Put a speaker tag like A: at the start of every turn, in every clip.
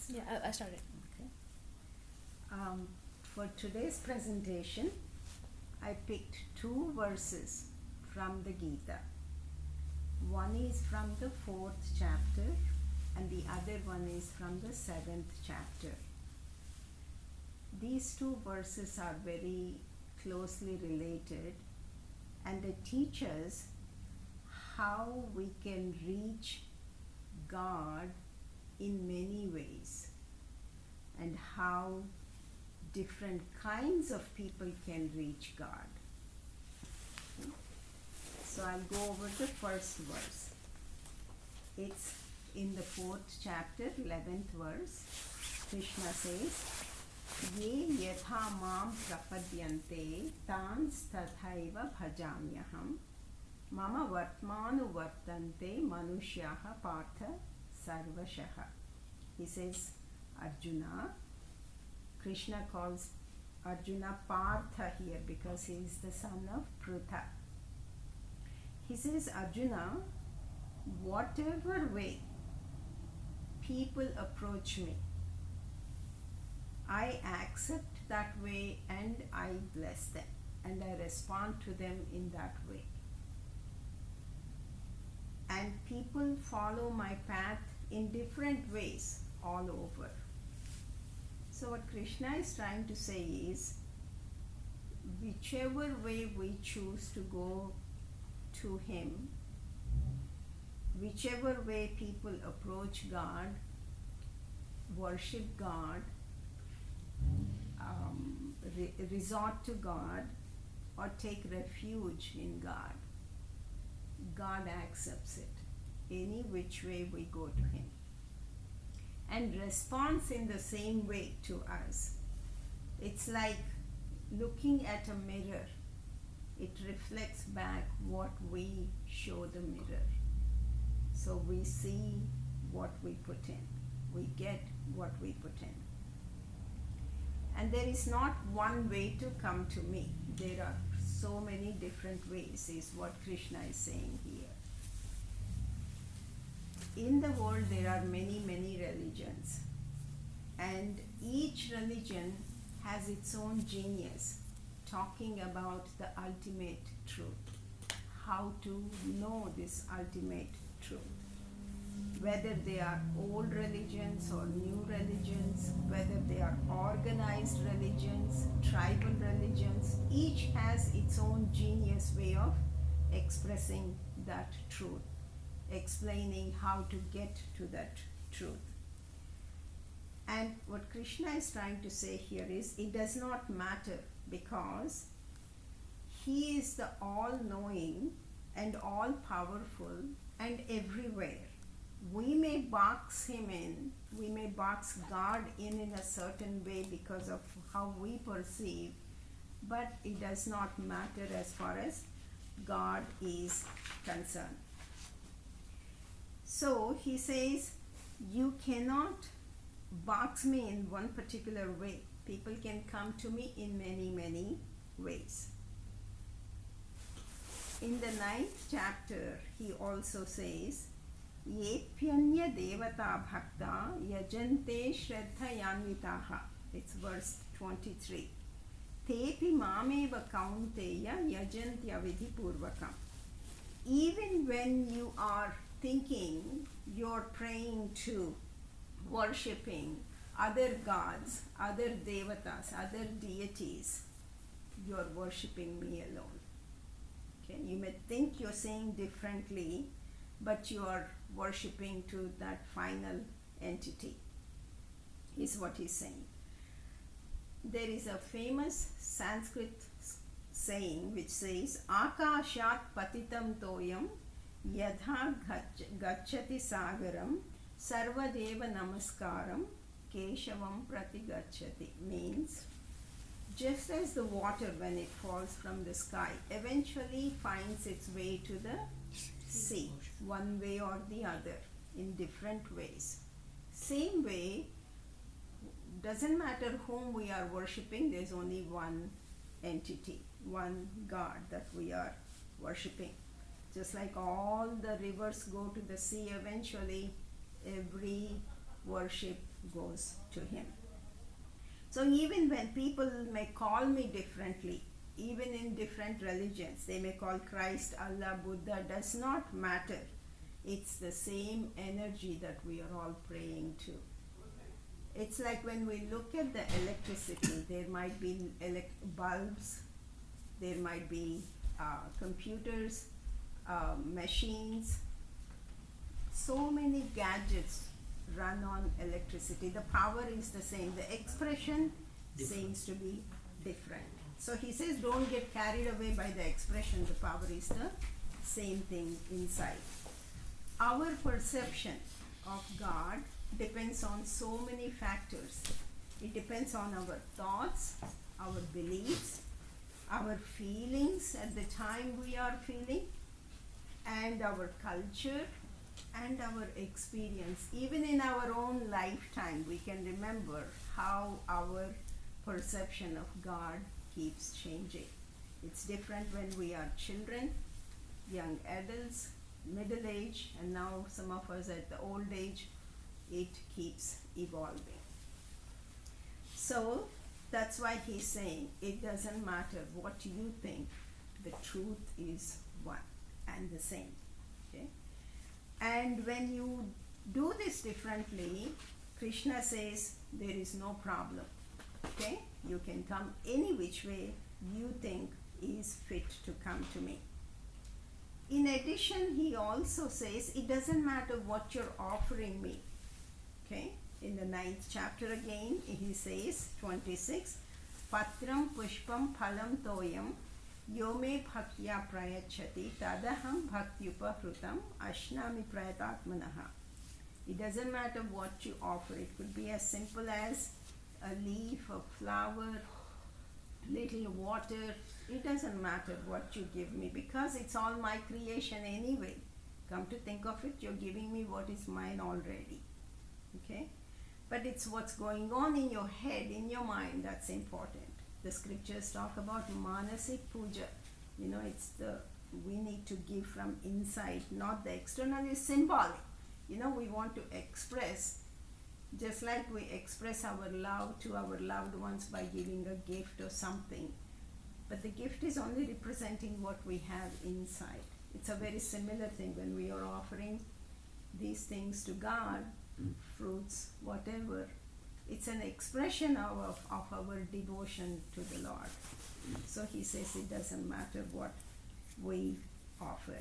A: Yeah, I started.
B: Okay. For today's presentation, I picked two verses from the Gita. One is from the 4th chapter and the other one is from the 7th chapter. These two verses are very closely related and they teach us how we can reach God in many ways and how different kinds of people can reach God. Okay. So I'll go over the first verse. It's in the 4th chapter, 11th verse. Krishna says, Ye yatha mam prapadyante tans tathaiva bhajamyaham mama vartmanu vartante manushyaha partha sarvashaha. He says, Arjuna, Krishna calls Arjuna Partha here because he is the son of Prutha. He says, Arjuna, whatever way people approach me, I accept that way and I bless them and I respond to them in that way. And people follow my path in different ways all over. So what Krishna is trying to say is, whichever way we choose to go to Him, whichever way people approach God, worship God, resort to God, or take refuge in God, God accepts it, any which way we go to Him, and responds in the same way to us. It's like looking at a mirror. It reflects back what we show the mirror. So we see what we put in. We get what we put in. And there is not one way to come to me. There are so many different ways, is what Krishna is saying here. In the world there are many, many religions, and each religion has its own genius talking about the ultimate truth, how to know this ultimate truth. Whether they are old religions or new religions, whether they are organized religions, tribal religions, each has its own genius way of expressing that truth, explaining how to get to that truth. And what Krishna is trying to say here is, it does not matter because He is the all-knowing and all-powerful and everywhere. We may box Him in, we may box God in a certain way because of how we perceive, but it does not matter as far as God is concerned. So He says, you cannot box me in one particular way. People can come to me in many, many ways. In the 9th chapter, He also says, Yepyanya devata bhakta yajante shraddhayanvitaha. It's verse 23. Tepi mameva kaunteya yajantya vidhipurvakam. Even when you are thinking you're praying to, worshipping other gods, other devatas, other deities, you're worshipping me alone. Okay? You may think you're saying differently, but you are worshipping to that final entity, is what he's saying. There is a famous Sanskrit saying which says, Akashat patitam toyam yadha gacchati sagaram sarvadeva namaskaram keshavam pratigacchati. Means, just as the water when it falls from the sky eventually finds its way to the sea, one way or the other, in different ways. Same way, doesn't matter whom we are worshipping, there's only one entity, one God that we are worshipping. Just like all the rivers go to the sea eventually, every worship goes to Him. So even when people may call me differently, even in different religions, they may call Christ, Allah, Buddha, does not matter. It's the same energy that we are all praying to. It's like when we look at the electricity, there might be bulbs, there might be computers, machines, so many gadgets run on electricity. The power is the same, the expression seems to be different. So he says, don't get carried away by the expression, the power is the same thing inside. Our perception of God depends on so many factors. It depends on our thoughts, our beliefs, our feelings at the time we are feeling, and our culture and our experience. Even in our own lifetime, we can remember how our perception of God keeps changing. It's different when we are children, young adults, middle age, and now some of us at the old age. It keeps evolving. So that's why he's saying it doesn't matter what you think, the truth is one and the same. Okay? And when you do this differently, Krishna says there is no problem. Okay? You can come any which way you think is fit to come to me. In addition, he also says it doesn't matter what you're offering me. Okay? In the 9th chapter again, he says, 26, Patram pushpam phalam toyam yome bhaktya prayachati tadaham bhaktyupahrutam ashnami prayatatmanaha. It doesn't matter what you offer. It could be as simple as a leaf, a flower, little water. It doesn't matter what you give me because it's all my creation anyway. Come to think of it, you're giving me what is mine already. Okay? But it's what's going on in your head, in your mind, that's important. The scriptures talk about manasik puja. You know, we need to give from inside, not the external is symbolic. You know, we want to express, just like we express our love to our loved ones by giving a gift or something. But the gift is only representing what we have inside. It's a very similar thing when we are offering these things to God, fruits, whatever. It's an expression of our devotion to the Lord. So he says it doesn't matter what we offer.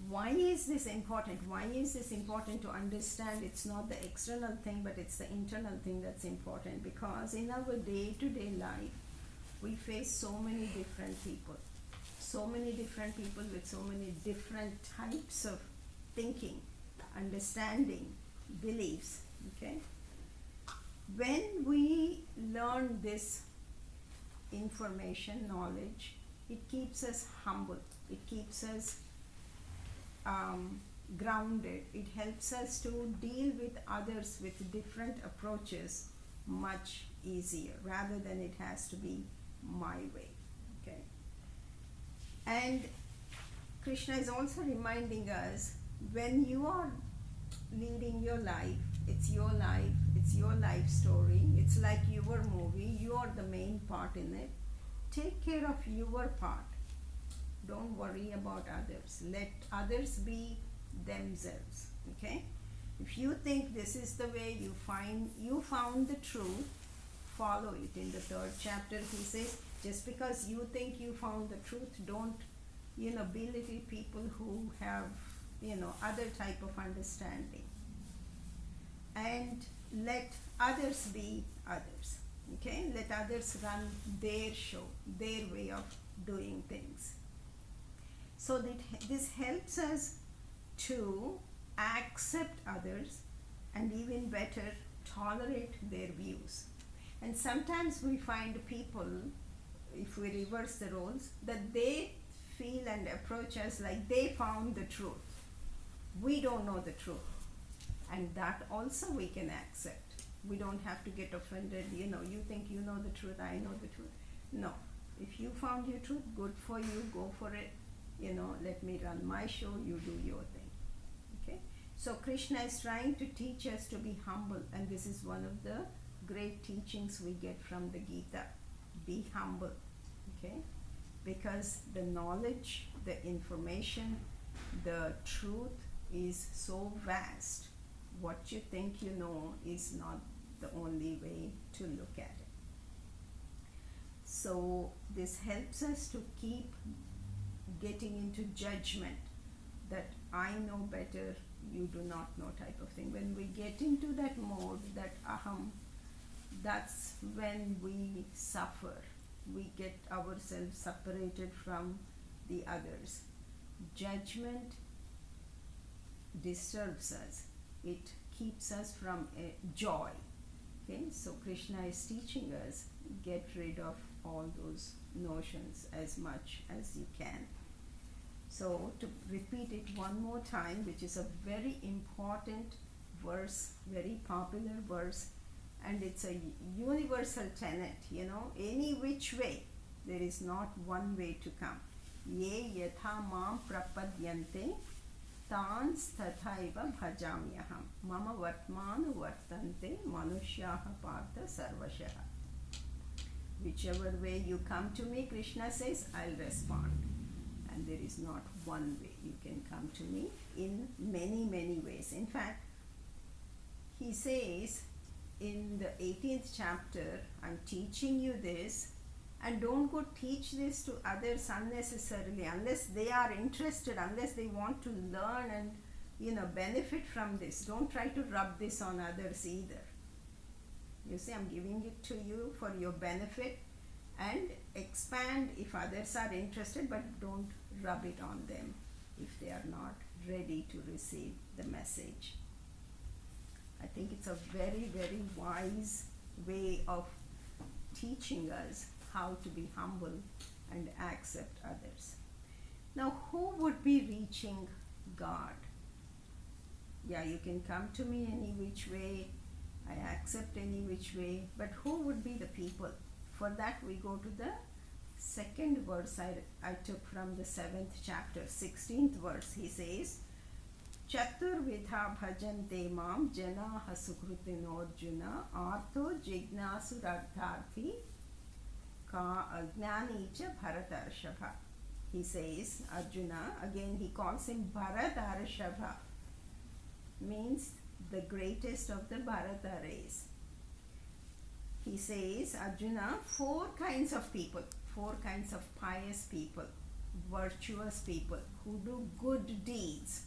B: Why is this important? Why is this important to understand? It's not the external thing, but it's the internal thing that's important. Because in our day-to-day life, we face so many different people. So many different people with so many different types of thinking, understanding, beliefs. Okay? When we learn this information, knowledge, it keeps us humble. It keeps us grounded. It helps us to deal with others with different approaches much easier rather than it has to be my way. Okay? And Krishna is also reminding us, when you are leading your life, it's your life story, it's like your movie, you are the main part in it. Take care of your part. Don't worry about others. Let others be themselves. Okay? If you think this is the way you found the truth, follow it. In the 3rd chapter, he says, just because you think you found the truth, don't, belittle people who have, other type of understanding. And let others be others. Okay? Let others run their show, their way of doing things. So that this helps us to accept others and even better tolerate their views. And sometimes we find people, if we reverse the roles, that they feel and approach us like they found the truth. We don't know the truth. And that also we can accept. We don't have to get offended, you think you know the truth, I know the truth. No. If you found your truth, good for you, go for it. Let me run my show, you do your thing. Okay? So Krishna is trying to teach us to be humble, and this is one of the great teachings we get from the Gita. Be humble, okay? Because the knowledge, the information, the truth is so vast. What you think you know is not the only way to look at it. So this helps us to keep getting into judgment that I know better, you do not know type of thing. When we get into that mode, that aham, that's when we suffer. We get ourselves separated from the others. Judgment disturbs us. It keeps us from joy. Okay, so Krishna is teaching us, get rid of all those notions as much as you can. So to repeat it one more time, which is a very important verse, very popular verse, and it's a universal tenet, any which way. There is not one way to come. Ye yatha mam prapadyante tans tathaiva bhajamyaham mama vartmanu vartante manushyaha partha sarvashaha. Whichever way you come to me, Krishna says, I'll respond. And there is not one way. You can come to me in many, many ways. In fact, he says in the 18th chapter, I'm teaching you this, and don't go teach this to others unnecessarily unless they are interested, unless they want to learn and benefit from this. Don't try to rub this on others either. You see, I'm giving it to you for your benefit, and expand if others are interested, but don't rub it on them if they are not ready to receive the message. I think it's a very, very wise way of teaching us how to be humble and accept others. Now, who would be reaching God? Yeah, you can come to me any which way, I accept any which way, but who would be the people? For that we go to the second verse I took from the 7th chapter, 16th verse. He says, Chaturvidha bhajante mam janaha sukrutinarjuna artho jignasurardharthi ka ajnani cha bharatarshava. He says, Arjuna, again he calls him Bharatarshava, means the greatest of the Bharata race. He says, Arjuna, 4 kinds of people, 4 kinds of pious people, virtuous people who do good deeds.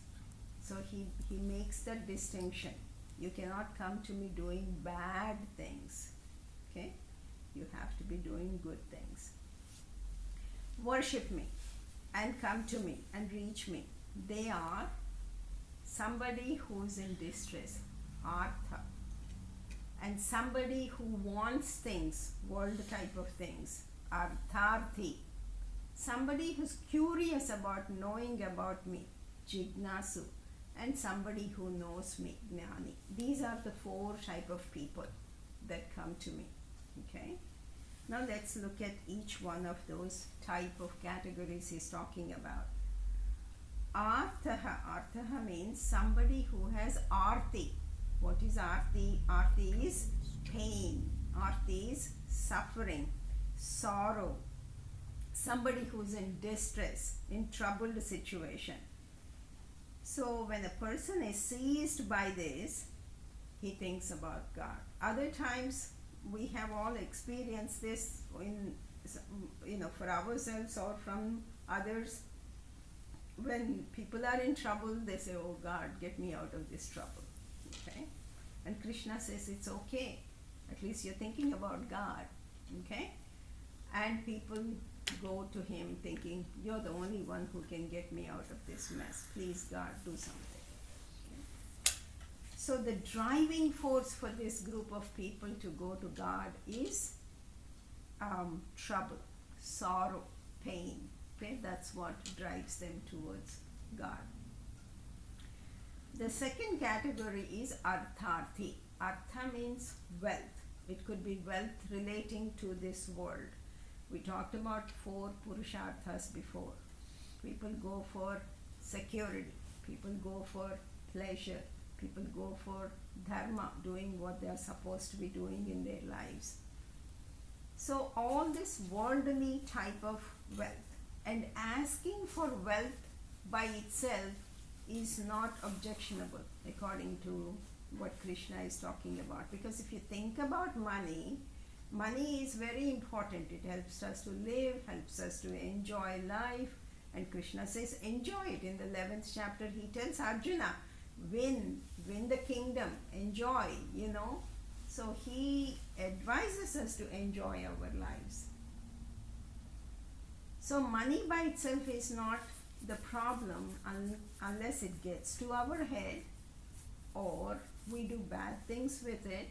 B: So he makes that distinction. You cannot come to me doing bad things. Okay? You have to be doing good things. Worship me and come to me and reach me. They are somebody who's in distress, artha, and somebody who wants things, world type of things, artharthi. Somebody who's curious about knowing about me, jignasu, and somebody who knows me, jnani. These are the 4 type of people that come to me. Okay? Now let's look at each one of those type of categories he's talking about. Arthaha. Arthaha means somebody who has arti. What is arti? Arti is pain. Arti is suffering, sorrow. Somebody who's in distress, in troubled situation. So when a person is seized by this, he thinks about God. Other times we have all experienced this for ourselves or from others. When people are in trouble, they say, oh God, get me out of this trouble. Okay? And Krishna says it's okay. At least you're thinking about God. Okay? And people go to him thinking, you're the only one who can get me out of this mess. Please, God, do something. Okay? So the driving force for this group of people to go to God is trouble, sorrow, pain. Okay? That's what drives them towards God. The second category is artharthi. Artha means wealth. It could be wealth relating to this world. We talked about 4 purusharthas before. People go for security. People go for pleasure. People go for dharma, doing what they are supposed to be doing in their lives. So all this worldly type of wealth, and asking for wealth by itself is not objectionable according to what Krishna is talking about. Because if you think about money, money is very important. It helps us to live, helps us to enjoy life. And Krishna says, enjoy it. In the 11th chapter, he tells Arjuna, win the kingdom, enjoy, So he advises us to enjoy our lives. So money by itself is not the problem unless it gets to our head, or we do bad things with it,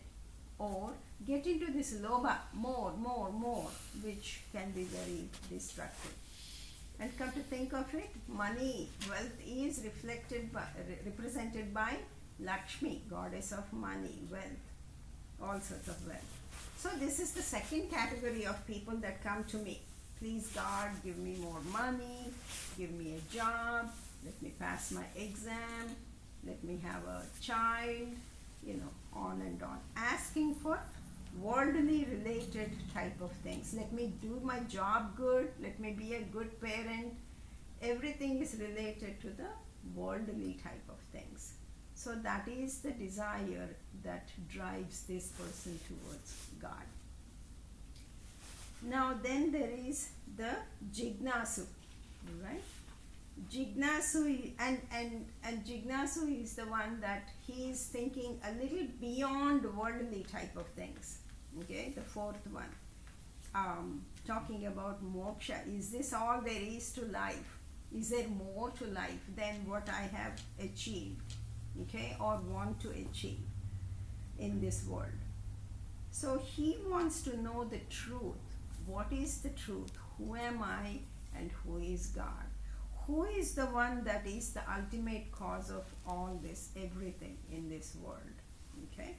B: or get into this lobha, more, which can be very destructive. And come to think of it, money, wealth is represented by Lakshmi, goddess of money, wealth, all sorts of wealth. So this is the second category of people that come to me. Please God, give me more money, give me a job, let me pass my exam, let me have a child, on and on. Asking for worldly related type of things. Let me do my job good, let me be a good parent. Everything is related to the worldly type of things. So that is the desire that drives this person towards God. Now then there is the Jignasu, right? Jignasu, and Jignasu is the one that he is thinking a little beyond worldly type of things. Okay, the fourth one, talking about moksha. Is this all there is to life? Is there more to life than what I have achieved, okay, or want to achieve in this world? So he wants to know the truth. What is the truth? Who am I and who is God? Who is the one that is the ultimate cause of all this, everything in this world? Okay?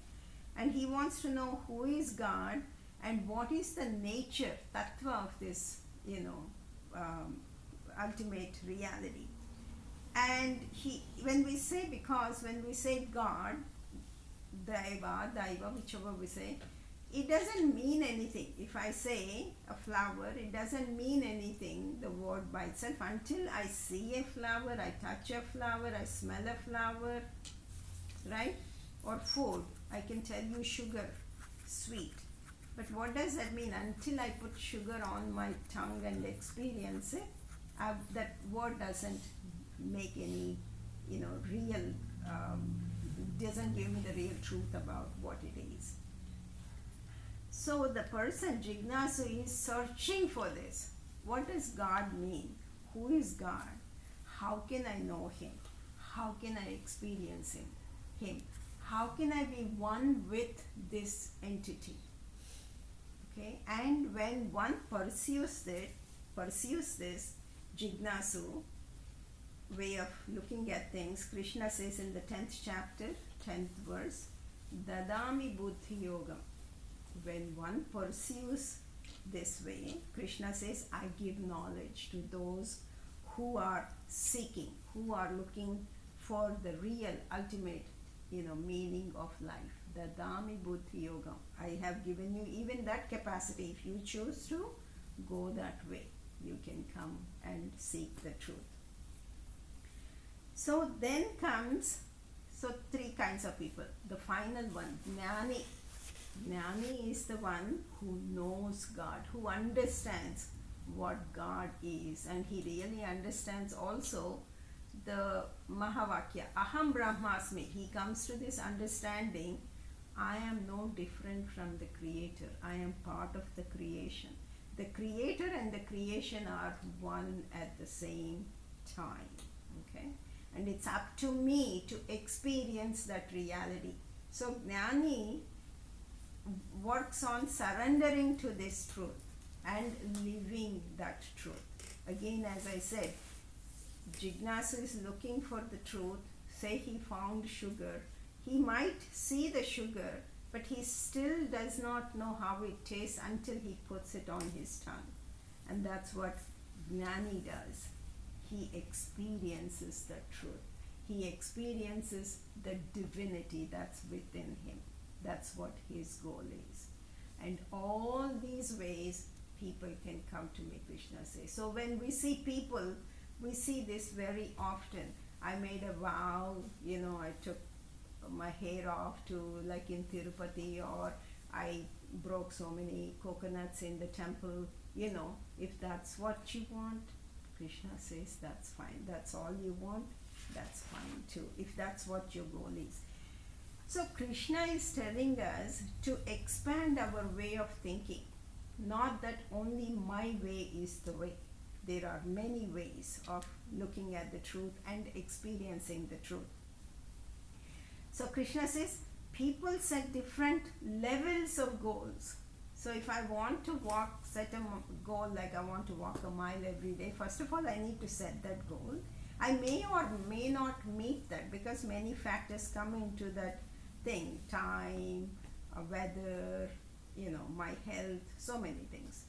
B: And he wants to know who is God and what is the nature, tattva of this, ultimate reality. And when we say God, Daiva, whichever we say, it doesn't mean anything. If I say a flower, it doesn't mean anything, the word by itself, until I see a flower, I touch a flower, I smell a flower, right? Or food, I can tell you sugar, sweet. But what does that mean? Until I put sugar on my tongue and experience it, that word doesn't make any, real, doesn't give me the real truth about what it is. So the person, Jignasu, is searching for this. What does God mean? Who is God? How can I know Him? How can I experience Him? How can I be one with this entity? Okay, and when one pursues this Jignasu way of looking at things, Krishna says in the 10th chapter, 10th verse, Dadami Buddhi Yogam. When one pursues this way, Krishna says, I give knowledge to those who are seeking, who are looking for the real, ultimate, meaning of life. Dadami Buddhi Yogam. I have given you even that capacity. If you choose to go that way, you can come and seek the truth. So then comes, three kinds of people. The final one, Jnani. Jnani is the one who knows God, who understands what God is, and he really understands also the Mahavakya, Aham Brahmasmi. He comes to this understanding, I am no different from the Creator. I am part of the creation. The Creator and the creation are one at the same time. Okay? And it's up to me to experience that reality. So Jnani works on surrendering to this truth and living that truth. Again, as I said, Jignasu is looking for the truth. Say he found sugar. He might see the sugar, but he still does not know how it tastes until he puts it on his tongue. And that's what Jnani does. He experiences the truth. he experiences the divinity that's within him. That's what his goal is. And all these ways people can come to me, Krishna says. So when we see people, we see this very often. I made a vow, I took my hair off to, like in Tirupati, or I broke so many coconuts in the temple. If that's what you want, Krishna says that's fine. That's all you want, that's fine too, if that's what your goal is. So Krishna is telling us to expand our way of thinking. Not that only my way is the way. There are many ways of looking at the truth and experiencing the truth. So Krishna says, people set different levels of goals. So if I want to set a goal, like I want to walk a mile every day, first of all I need to set that goal. I may or may not meet that because many factors come into that thing. Time, weather, my health, so many things.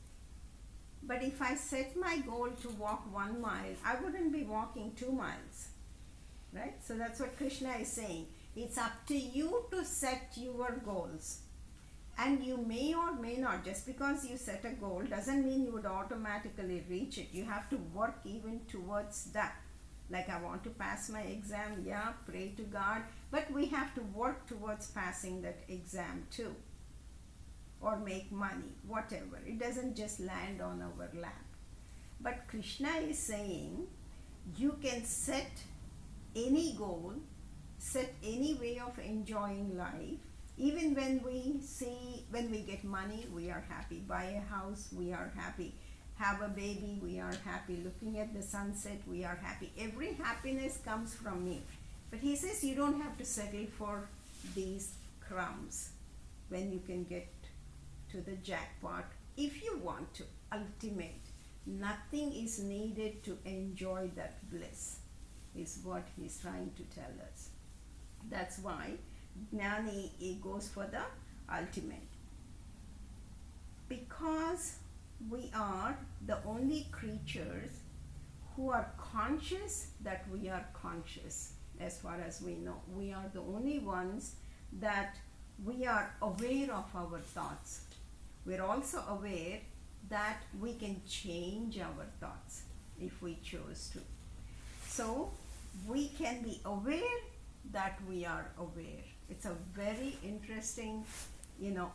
B: But if I set my goal to walk 1 mile, I wouldn't be walking 2 miles. Right? So that's what Krishna is saying. It's up to you to set your goals. And you may or may not. Just because you set a goal doesn't mean you would automatically reach it. You have to work even towards that. Like I want to pass my exam, pray to God. But we have to work towards passing that exam too. Or make money, whatever. It doesn't just land on our lap. But Krishna is saying, you can set any goal, set any way of enjoying life. Even when we get money, we are happy. Buy a house, we are happy. Have a baby, we are happy. Looking at the sunset, we are happy. Every happiness comes from me. But he says you don't have to settle for these crumbs when you can get to the jackpot if you want to. Ultimate. Nothing is needed to enjoy that bliss, is what he's trying to tell us. That's why Jnani, it goes for the ultimate. Because we are the only creatures who are conscious that we are conscious, as far as we know. We are the only ones that we are aware of our thoughts. We're also aware that we can change our thoughts if we choose to. So we can be aware that we are aware. It's a very interesting,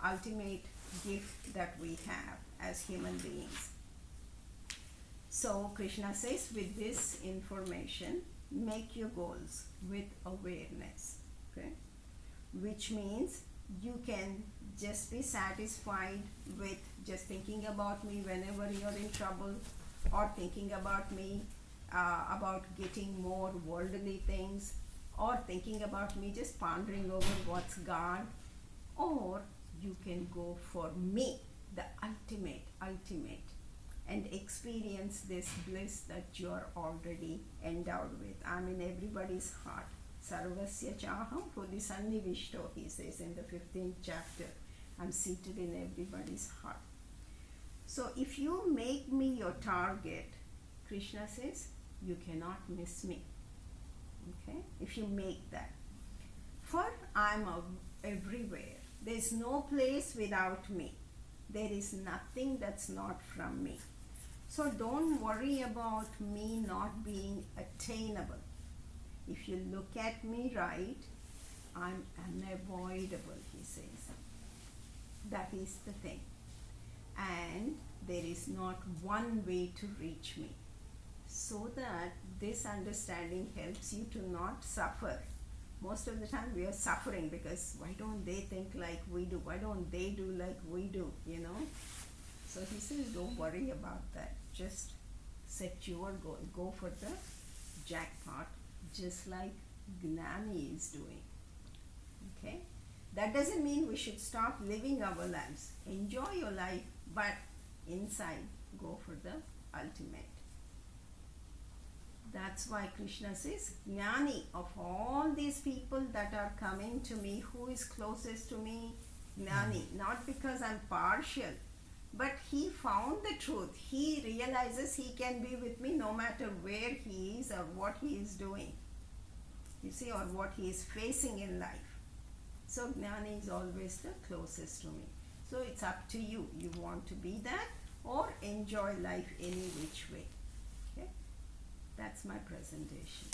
B: ultimate gift that we have as human beings. So Krishna says, with this information, make your goals with awareness. Okay? Which means you can just be satisfied with just thinking about me whenever you're in trouble, or thinking about me about getting more worldly things, or thinking about me just pondering over what's God, or you can go for me, the ultimate, and experience this bliss that you're already endowed with. I'm in everybody's heart. Sarvasya chaham hudi sannivishto, he says in the 15th chapter. I'm seated in everybody's heart. So if you make me your target, Krishna says, you cannot miss me. Okay? If you make that. For I'm everywhere. There's no place without me. There is nothing that's not from me. So don't worry about me not being attainable. If you look at me right, I'm unavoidable, he says. That is the thing. And there is not one way to reach me. So that this understanding helps you to not suffer. Most of the time we are suffering because why don't they think like we do? Why don't they do like we do? So he says, don't worry about that. Just set your goal. Go for the jackpot, just like Gnani is doing. Okay? That doesn't mean we should stop living our lives. Enjoy your life, but inside, go for the ultimate. That's why Krishna says, Jnani, of all these people that are coming to me, who is closest to me? Jnani. Not because I'm partial, but he found the truth. He realizes he can be with me no matter where he is or what he is doing. you see, or what he is facing in life. So Gnani is always the closest to me. So it's up to you. You want to be that or enjoy life any which way. Okay? That's my presentation.